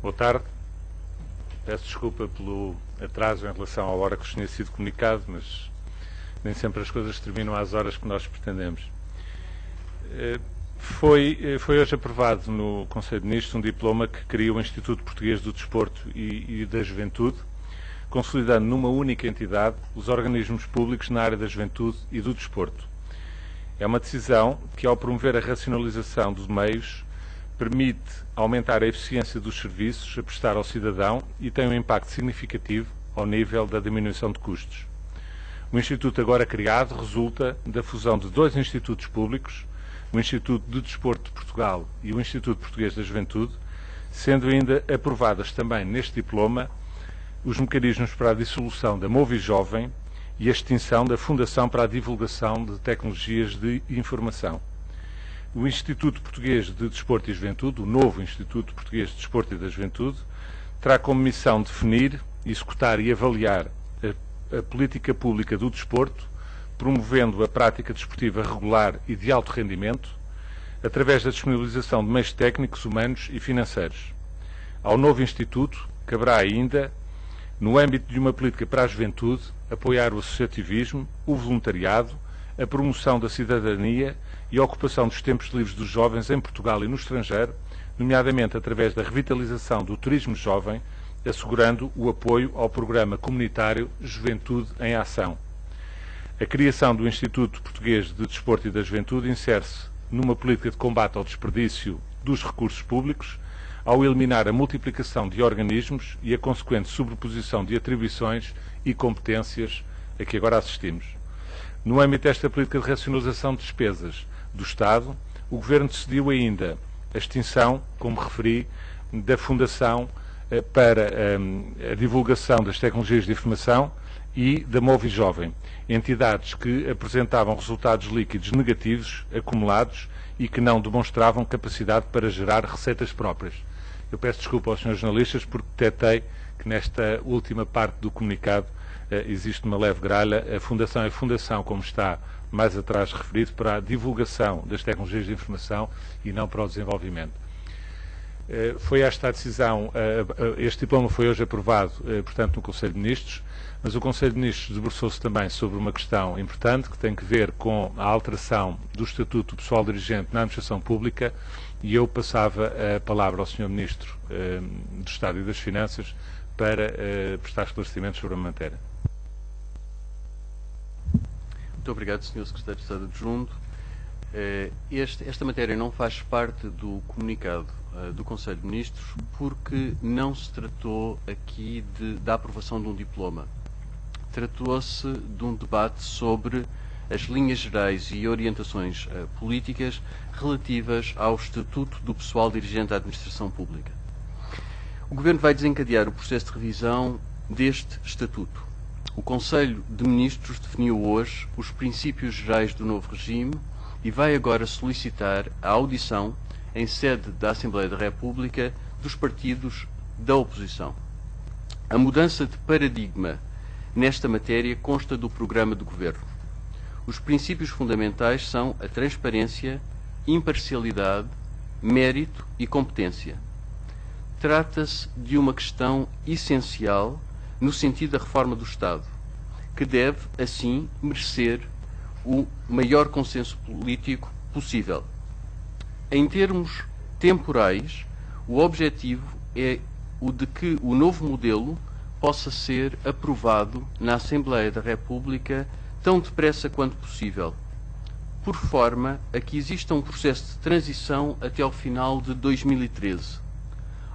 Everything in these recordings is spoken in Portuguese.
Boa tarde. Peço desculpa pelo atraso em relação à hora que vos tinha sido comunicado, mas nem sempre as coisas terminam às horas que nós pretendemos. Foi hoje aprovado no Conselho de Ministros um diploma que cria o Instituto Português do Desporto e da Juventude, consolidando numa única entidade os organismos públicos na área da juventude e do desporto. É uma decisão que, ao promover a racionalização dos meios, permite aumentar a eficiência dos serviços a prestar ao cidadão e tem um impacto significativo ao nível da diminuição de custos. O Instituto agora criado resulta da fusão de dois institutos públicos, o Instituto de Desporto de Portugal e o Instituto Português da Juventude, sendo ainda aprovadas também neste diploma os mecanismos para a dissolução da Movi Jovem e a extinção da Fundação para a Divulgação de Tecnologias de Informação. O Instituto Português de Desporto e Juventude, o novo Instituto Português de Desporto e da Juventude, terá como missão definir, executar e avaliar a política pública do desporto, promovendo a prática desportiva regular e de alto rendimento, através da disponibilização de meios técnicos, humanos e financeiros. Ao novo Instituto, caberá ainda, no âmbito de uma política para a juventude, apoiar o associativismo, o voluntariado, a promoção da cidadania e a ocupação dos tempos livres dos jovens em Portugal e no estrangeiro, nomeadamente através da revitalização do turismo jovem, assegurando o apoio ao programa comunitário Juventude em Ação. A criação do Instituto Português de Desporto e da Juventude insere-se numa política de combate ao desperdício dos recursos públicos, ao eliminar a multiplicação de organismos e a consequente sobreposição de atribuições e competências a que agora assistimos. No âmbito desta política de racionalização de despesas do Estado, o Governo decidiu ainda a extinção, como referi, da Fundação para a Divulgação das Tecnologias de Informação e da Movi Jovem, entidades que apresentavam resultados líquidos negativos, acumulados e que não demonstravam capacidade para gerar receitas próprias. Eu peço desculpa aos senhores jornalistas porque detectei que nesta última parte do comunicado existe uma leve gralha. A Fundação é Fundação, como está mais atrás referido, para a divulgação das tecnologias de informação e não para o desenvolvimento. Foi esta a decisão, este diploma foi hoje aprovado, portanto, no Conselho de Ministros, mas o Conselho de Ministros debruçou-se também sobre uma questão importante que tem que ver com a alteração do Estatuto do Pessoal Dirigente na Administração Pública e eu passava a palavra ao Sr. Ministro do Estado e das Finanças para prestar esclarecimentos sobre a matéria. Muito obrigado, Sr. Secretário de Estado Adjunto. Esta matéria não faz parte do comunicado do Conselho de Ministros porque não se tratou aqui da aprovação de um diploma. Tratou-se de um debate sobre as linhas gerais e orientações políticas relativas ao Estatuto do Pessoal Dirigente da Administração Pública. O Governo vai desencadear o processo de revisão deste Estatuto. O Conselho de Ministros definiu hoje os princípios gerais do novo regime e vai agora solicitar a audição em sede da Assembleia da República dos partidos da oposição. A mudança de paradigma nesta matéria consta do programa do Governo. Os princípios fundamentais são a transparência, imparcialidade, mérito e competência. Trata-se de uma questão essencial no sentido da reforma do Estado, que deve, assim, merecer o maior consenso político possível. Em termos temporais, o objetivo é o de que o novo modelo possa ser aprovado na Assembleia da República tão depressa quanto possível, por forma a que exista um processo de transição até ao final de 2013,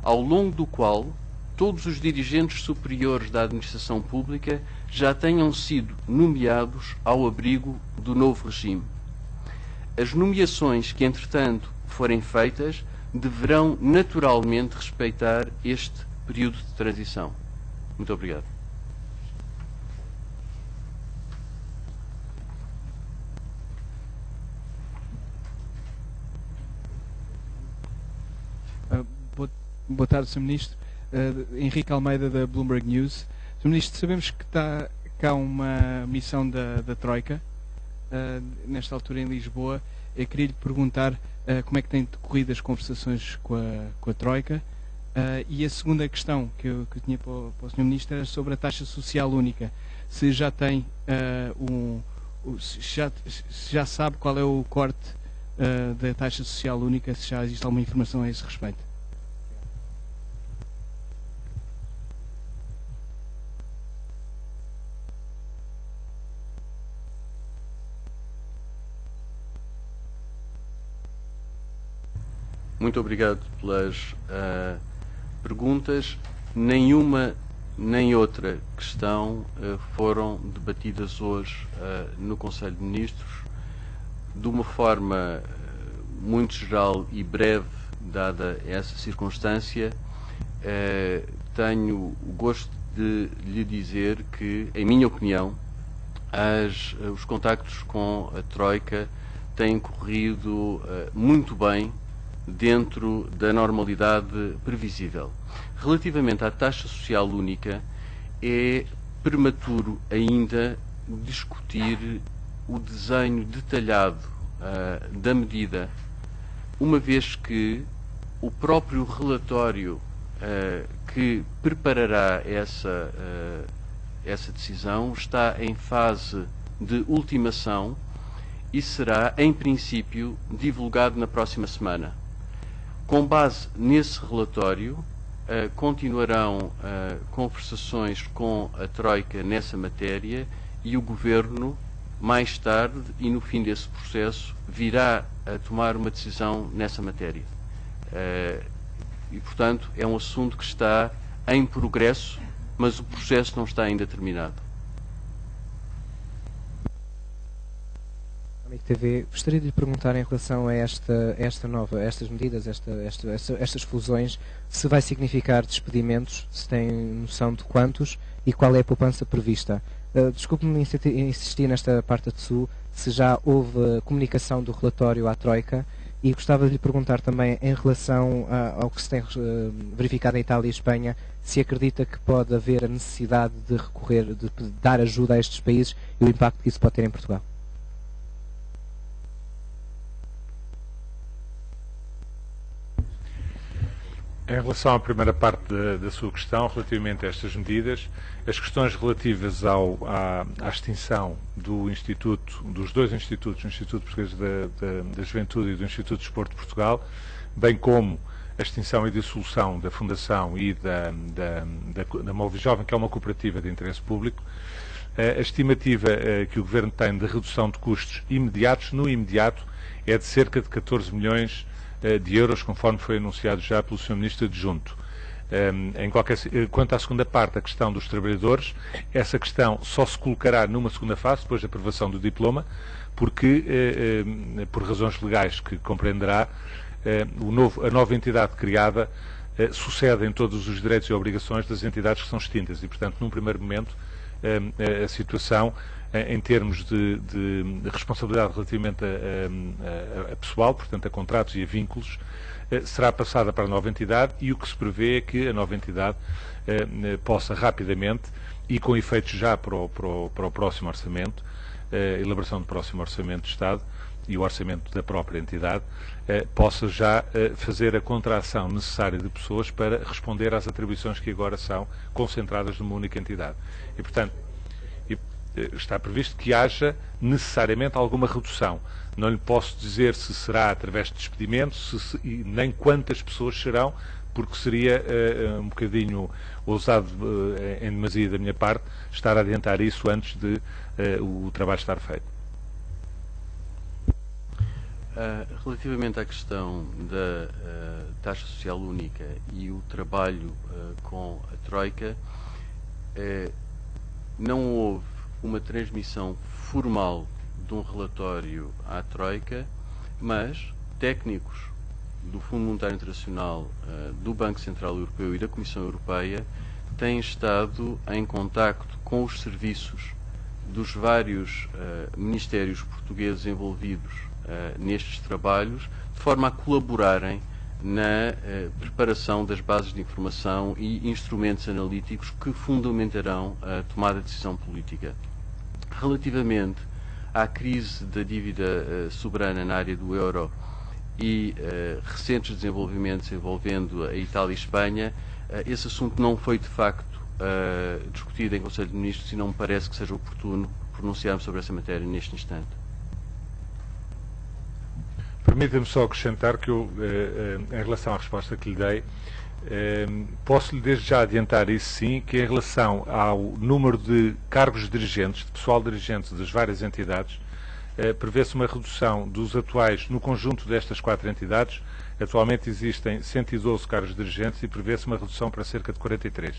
ao longo do qual todos os dirigentes superiores da administração pública já tenham sido nomeados ao abrigo do novo regime. As nomeações que, entretanto, forem feitas deverão naturalmente respeitar este período de transição. Muito obrigado. Boa tarde, Sr. Ministro. Henrique Almeida, da Bloomberg News. Sr. Ministro, sabemos que está cá uma missão da Troika, nesta altura em Lisboa. Eu queria lhe perguntar como é que têm decorrido as conversações com a Troika E a segunda questão que eu tinha para o Sr. Ministro era sobre a taxa social única. Se já tem se já sabe qual é o corte da taxa social única, se já existe alguma informação a esse respeito. Muito obrigado pelas perguntas. Nenhuma nem outra questão foram debatidas hoje no Conselho de Ministros. De uma forma muito geral e breve, dada essa circunstância, tenho o gosto de lhe dizer que, em minha opinião, os contactos com a Troika têm corrido muito bem dentro da normalidade previsível. Relativamente à taxa social única, é prematuro ainda discutir o desenho detalhado da medida, uma vez que o próprio relatório que preparará essa decisão está em fase de ultimação e será, em princípio, divulgado na próxima semana. Com base nesse relatório, continuarão conversações com a Troika nessa matéria e o Governo, mais tarde e no fim desse processo, virá a tomar uma decisão nessa matéria. E, portanto, é um assunto que está em progresso, mas o processo não está ainda terminado. Amigo TV, gostaria de lhe perguntar em relação a estas medidas, estas fusões, se vai significar despedimentos, se tem noção de quantos e qual é a poupança prevista. Desculpe-me insistir nesta parte de sul, se já houve comunicação do relatório à Troika, e gostava de lhe perguntar também em relação ao que se tem verificado em Itália e Espanha, se acredita que pode haver a necessidade de recorrer, de dar ajuda a estes países e o impacto que isso pode ter em Portugal. Em relação à primeira parte da sua questão, relativamente a estas medidas, as questões relativas à extinção dos dois institutos, o Instituto Português da Juventude e do Instituto de Desporto de Portugal, bem como a extinção e dissolução da Fundação e da Movi Jovem, que é uma cooperativa de interesse público, a estimativa que o Governo tem de redução de custos imediatos, no imediato, é de cerca de 14 milhões de euros, conforme foi anunciado já pelo Sr. Ministro Adjunto. Quanto à segunda parte, a questão dos trabalhadores, essa questão só se colocará numa segunda fase, depois da aprovação do diploma, porque, por razões legais que compreenderá, a nova entidade criada sucede em todos os direitos e obrigações das entidades que são extintas e, portanto, num primeiro momento, a situação em termos de responsabilidade relativamente a pessoal, portanto a contratos e a vínculos, será passada para a nova entidade, e o que se prevê é que a nova entidade possa rapidamente, e com efeitos já para o próximo orçamento, a elaboração do próximo orçamento de Estado e o orçamento da própria entidade, possa já fazer a contração necessária de pessoas para responder às atribuições que agora são concentradas numa única entidade. E, portanto, está previsto que haja necessariamente alguma redução. Não lhe posso dizer se será através de despedimentos, nem quantas pessoas serão, porque seria um bocadinho ousado em demasia da minha parte estar a adiantar isso antes de o trabalho estar feito. Relativamente à questão da taxa social única e o trabalho com a Troika, não houve uma transmissão formal de um relatório à Troika, mas técnicos do Fundo Monetário Internacional, do Banco Central Europeu e da Comissão Europeia têm estado em contacto com os serviços dos vários ministérios portugueses envolvidos nestes trabalhos, de forma a colaborarem na preparação das bases de informação e instrumentos analíticos que fundamentarão a tomada de decisão política. Relativamente à crise da dívida soberana na área do euro e recentes desenvolvimentos envolvendo a Itália e Espanha, esse assunto não foi de facto discutido em Conselho de Ministros e não me parece que seja oportuno pronunciarmos sobre essa matéria neste instante. Permita-me só acrescentar que eu, em relação à resposta que lhe dei, posso-lhe desde já adiantar isso sim, que em relação ao número de cargos dirigentes, de pessoal dirigente das várias entidades, prevê-se uma redução dos atuais, no conjunto destas 4 entidades, atualmente existem 112 cargos dirigentes e prevê-se uma redução para cerca de 43.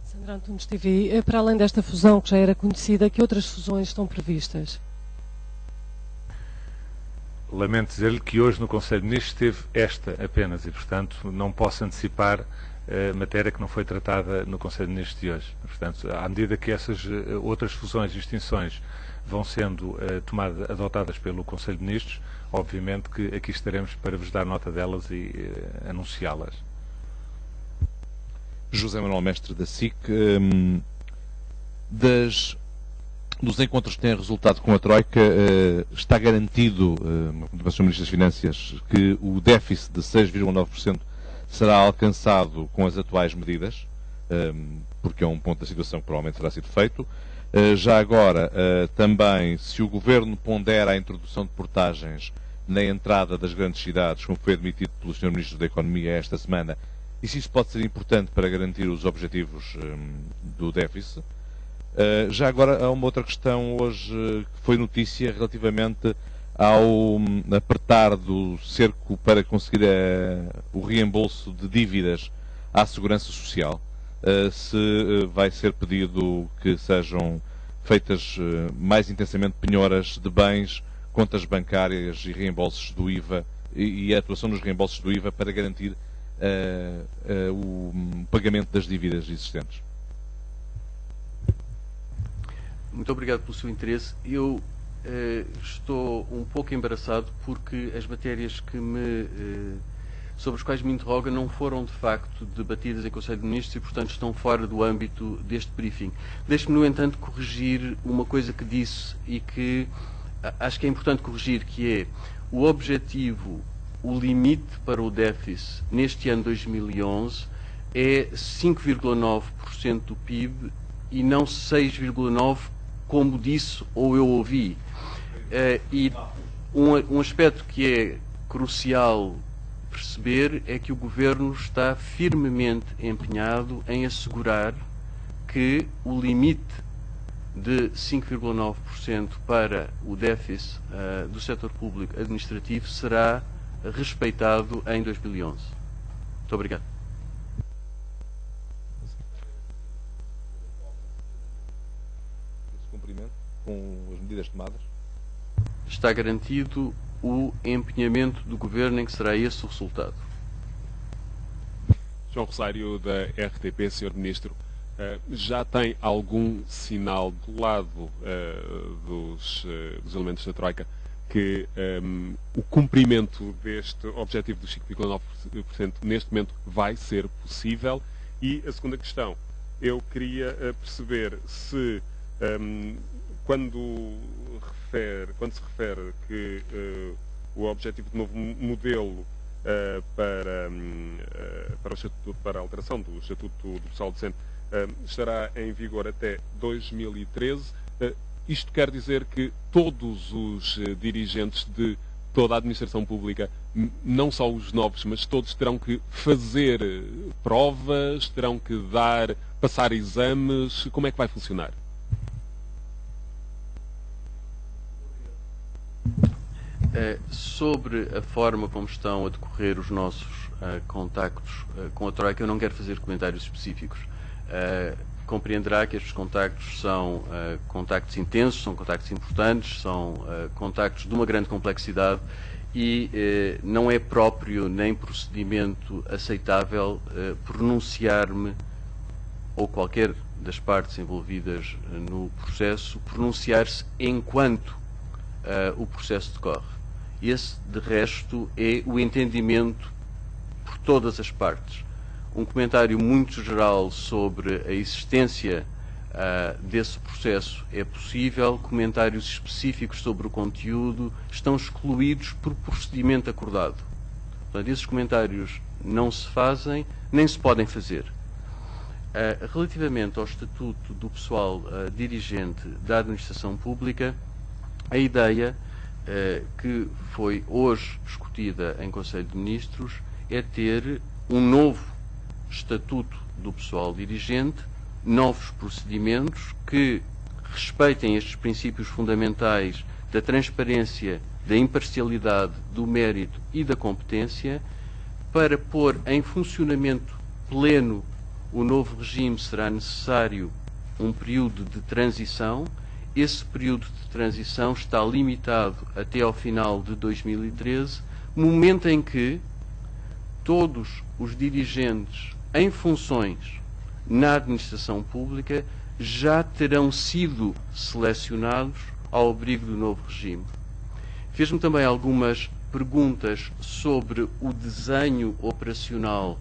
Sandra Antunes TV, para além desta fusão que já era conhecida, que outras fusões estão previstas? Lamento dizer-lhe que hoje no Conselho de Ministros teve esta apenas e, portanto, não posso antecipar matéria que não foi tratada no Conselho de Ministros de hoje. Portanto, à medida que essas outras fusões e extinções vão sendo adotadas pelo Conselho de Ministros, obviamente que aqui estaremos para vos dar nota delas e anunciá-las. José Manuel Mestre da SIC, dos encontros que têm resultado com a Troika, está garantido, pelo Sr. Ministro das Finanças, que o déficit de 6,9% será alcançado com as atuais medidas, porque é um ponto da situação que provavelmente terá sido feito. Já agora, também, se o Governo pondera a introdução de portagens na entrada das grandes cidades, como foi admitido pelo Sr. Ministro da Economia esta semana, e se isso pode ser importante para garantir os objetivos do déficit. Já agora, há uma outra questão hoje que foi notícia relativamente ao apertar do cerco para conseguir o reembolso de dívidas à Segurança Social. Se vai ser pedido que sejam feitas mais intensamente penhoras de bens, contas bancárias e reembolsos do IVA e a atuação nos reembolsos do IVA para garantir o pagamento das dívidas existentes. Muito obrigado pelo seu interesse. Eu estou um pouco embaraçado porque as matérias sobre as quais me interroga não foram de facto debatidas em Conselho de Ministros e, portanto, estão fora do âmbito deste briefing. Deixe-me, no entanto, corrigir uma coisa que disse e que acho que é importante corrigir, que é o objetivo, o limite para o déficit neste ano 2011 é 5,9% do PIB e não 6,9%, como disse ou eu ouvi. E um aspecto que é crucial perceber é que o Governo está firmemente empenhado em assegurar que o limite de 5,9% para o déficit do setor público administrativo será respeitado em 2011. Muito obrigado. Esse cumprimento com as medidas tomadas? Está garantido o empenhamento do Governo em que será esse o resultado. João Rosário, da RTP, Sr. Ministro, já tem algum sinal do lado dos elementos da Troika que o cumprimento deste objetivo dos 5,9% neste momento vai ser possível? E a segunda questão, eu queria perceber se quando se refere que o objetivo de novo modelo para a alteração do Estatuto do Pessoal Docente estará em vigor até 2013, isto quer dizer que todos os dirigentes de toda a administração pública, não só os novos, mas todos terão que fazer provas, terão que passar exames? Como é que vai funcionar? Sobre a forma como estão a decorrer os nossos contactos com a Troika, eu não quero fazer comentários específicos. Compreenderá que estes contactos são contactos intensos, são contactos importantes, são contactos de uma grande complexidade e não é próprio nem procedimento aceitável pronunciar-me, ou qualquer das partes envolvidas no processo, pronunciar-se enquanto o processo decorre. Esse, de resto, é o entendimento por todas as partes. Um comentário muito geral sobre a existência desse processo é possível, comentários específicos sobre o conteúdo estão excluídos por procedimento acordado. Portanto, esses comentários não se fazem, nem se podem fazer. Relativamente ao Estatuto do Pessoal Dirigente da Administração Pública, a ideia que foi hoje discutida em Conselho de Ministros é ter um novo Estatuto do Pessoal Dirigente, novos procedimentos que respeitem estes princípios fundamentais da transparência, da imparcialidade, do mérito e da competência. Para pôr em funcionamento pleno o novo regime será necessário um período de transição. Esse período de transição está limitado até ao final de 2013, momento em que todos os dirigentes em funções na administração pública já terão sido selecionados ao abrigo do novo regime. Fez-me também algumas perguntas sobre o desenho operacional,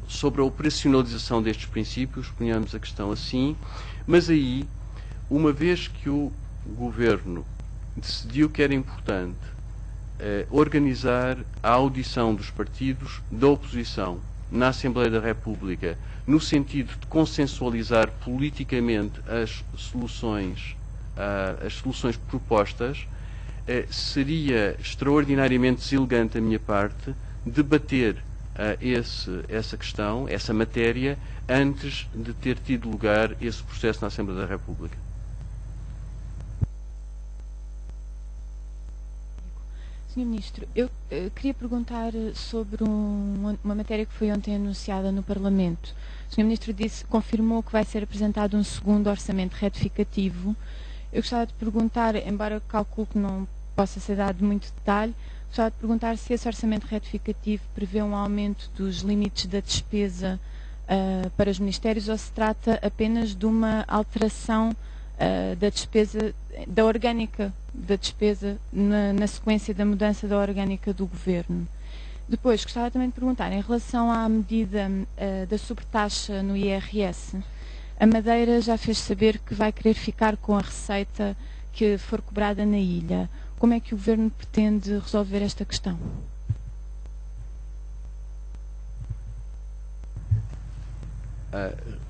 sobre a operacionalização destes princípios, ponhamos a questão assim, mas aí, uma vez que o Governo decidiu que era importante organizar a audição dos partidos da oposição na Assembleia da República, no sentido de consensualizar politicamente as soluções propostas, seria extraordinariamente deselegante da minha parte debater essa questão, essa matéria, antes de ter tido lugar esse processo na Assembleia da República. Sr. Ministro, eu queria perguntar sobre uma matéria que foi ontem anunciada no Parlamento. O Sr. Ministro confirmou que vai ser apresentado um segundo orçamento retificativo. Eu gostava de perguntar, embora calculo que não possa ser dado muito detalhe, gostava de perguntar se esse orçamento retificativo prevê um aumento dos limites da despesa para os ministérios ou se trata apenas de uma alteração da despesa, da orgânica da despesa na sequência da mudança da orgânica do Governo. Depois, gostava também de perguntar, em relação à medida da sobretaxa no IRS, a Madeira já fez saber que vai querer ficar com a receita que for cobrada na ilha. Como é que o Governo pretende resolver esta questão?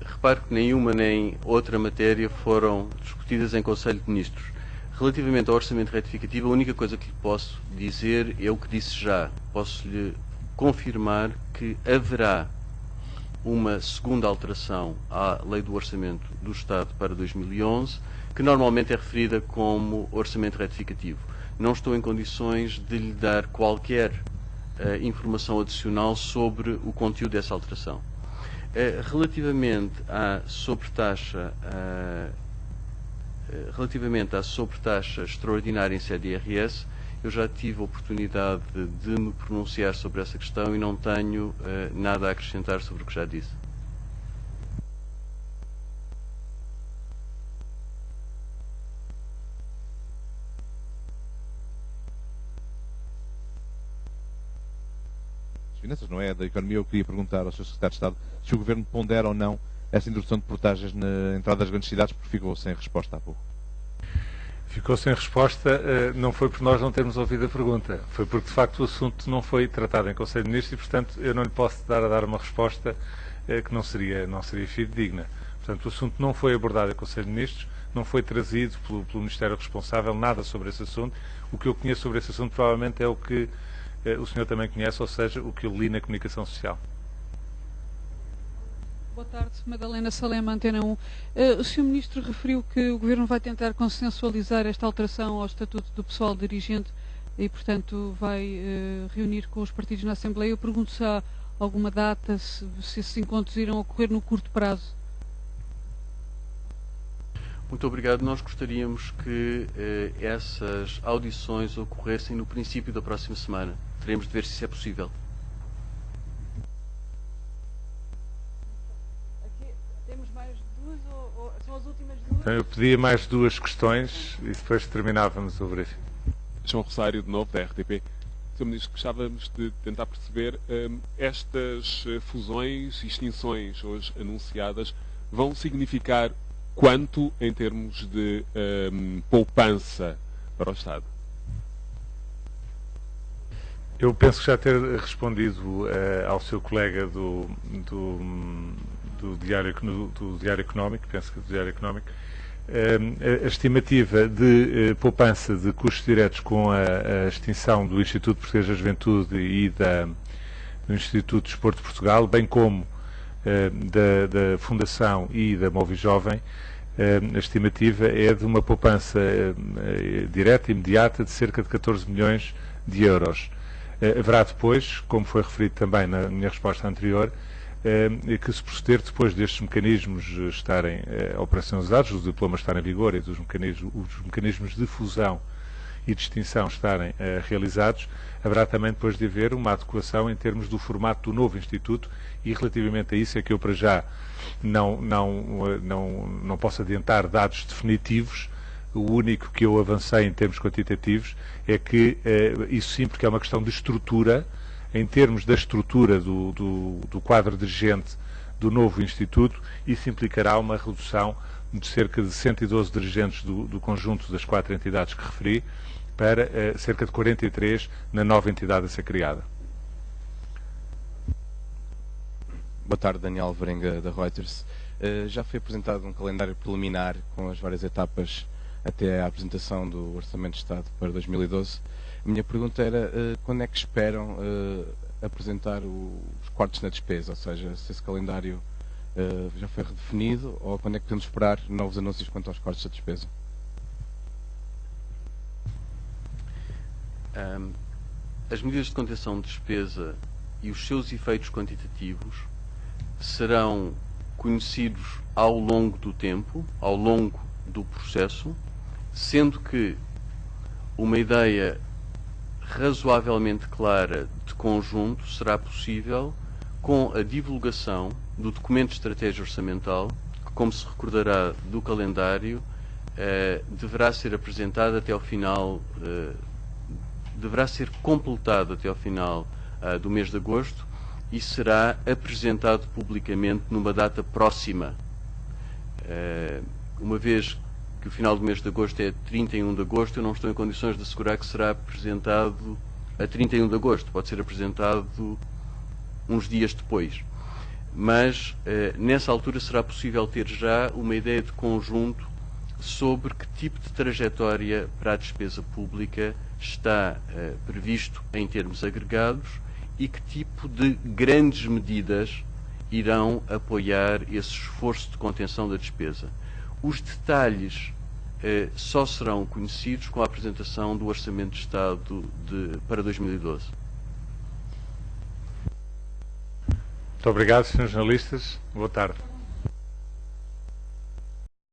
Reparo que nenhuma nem outra matéria foram discutidas em Conselho de Ministros. Relativamente ao orçamento retificativo, a única coisa que lhe posso dizer é o que disse já. Posso-lhe confirmar que haverá uma segunda alteração à Lei do Orçamento do Estado para 2011, que normalmente é referida como orçamento retificativo. Não estou em condições de lhe dar qualquer informação adicional sobre o conteúdo dessa alteração. Relativamente à sobretaxa extraordinária em sede IRS, eu já tive a oportunidade de me pronunciar sobre essa questão e não tenho nada a acrescentar sobre o que já disse. Finanças, não é? Da Economia, eu queria perguntar ao Sr. Secretário de Estado se o Governo pondera ou não essa introdução de portagens na entrada das grandes cidades, porque ficou sem resposta há pouco. Ficou sem resposta, não foi por nós não termos ouvido a pergunta, foi porque de facto o assunto não foi tratado em Conselho de Ministros e, portanto, eu não lhe posso dar uma resposta que não seria fidedigna. Portanto, o assunto não foi abordado em Conselho de Ministros, não foi trazido pelo Ministério responsável nada sobre esse assunto. O que eu conheço sobre esse assunto provavelmente é o que o senhor também conhece, ou seja, o que eu li na comunicação social. Boa tarde, Madalena Salema, Antena 1. O Sr. Ministro referiu que o Governo vai tentar consensualizar esta alteração ao Estatuto do Pessoal Dirigente e, portanto, vai reunir com os partidos na Assembleia. Eu pergunto se há alguma data, se esses encontros irão ocorrer no curto prazo. Muito obrigado. Nós gostaríamos que essas audições ocorressem no princípio da próxima semana. Teremos de ver se isso é possível. Aqui temos mais duas ou são as últimas duas? Então eu pedia mais duas questões e depois terminávamos o briefing. João Rosário, de novo, da RTP. Sr. Ministro, gostávamos de tentar perceber estas fusões e extinções hoje anunciadas vão significar quanto em termos de poupança para o Estado? Eu penso já ter respondido ao seu colega do Diário Económico, penso que do Diário Económico, a estimativa de poupança de custos diretos com a extinção do Instituto Português da Juventude e do Instituto de Desporto de Portugal, bem como da Fundação e da Movi Jovem, a estimativa é de uma poupança direta e imediata de cerca de 14 milhões de euros. Haverá depois, como foi referido também na minha resposta anterior, que se proceder depois destes mecanismos estarem operacionalizados, os diplomas estarem em vigor e os mecanismos de fusão e de extinção estarem realizados, haverá também depois de haver uma adequação em termos do formato do novo Instituto, e relativamente a isso é que eu para já não posso adiantar dados definitivos. O único que eu avancei em termos quantitativos é que, isso sim, porque é uma questão de estrutura, em termos da estrutura do quadro dirigente do novo Instituto, isso implicará uma redução de cerca de 112 dirigentes do conjunto das 4 entidades que referi, para cerca de 43 na nova entidade a ser criada. Boa tarde, Daniel Varenga, da Reuters. Já foi apresentado um calendário preliminar com as várias etapas até à apresentação do Orçamento de Estado para 2012. A minha pergunta era quando é que esperam apresentar os cortes na despesa, ou seja, se esse calendário já foi redefinido, ou quando é que podemos esperar novos anúncios quanto aos cortes da despesa? As medidas de contenção de despesa e os seus efeitos quantitativos serão conhecidos ao longo do tempo, ao longo do processo, sendo que uma ideia razoavelmente clara de conjunto será possível com a divulgação do documento de estratégia orçamental, que, como se recordará do calendário, deverá ser apresentado até ao final, deverá ser completado até ao final do mês de agosto e será apresentado publicamente numa data próxima. Uma vez que o final do mês de agosto é 31 de agosto, eu não estou em condições de assegurar que será apresentado a 31 de agosto. Pode ser apresentado uns dias depois. Mas, nessa altura, será possível ter já uma ideia de conjunto sobre que tipo de trajetória para a despesa pública está previsto em termos agregados e que tipo de grandes medidas irão apoiar esse esforço de contenção da despesa. Os detalhes só serão conhecidos com a apresentação do Orçamento de Estado para 2012. Muito obrigado, senhores jornalistas. Boa tarde.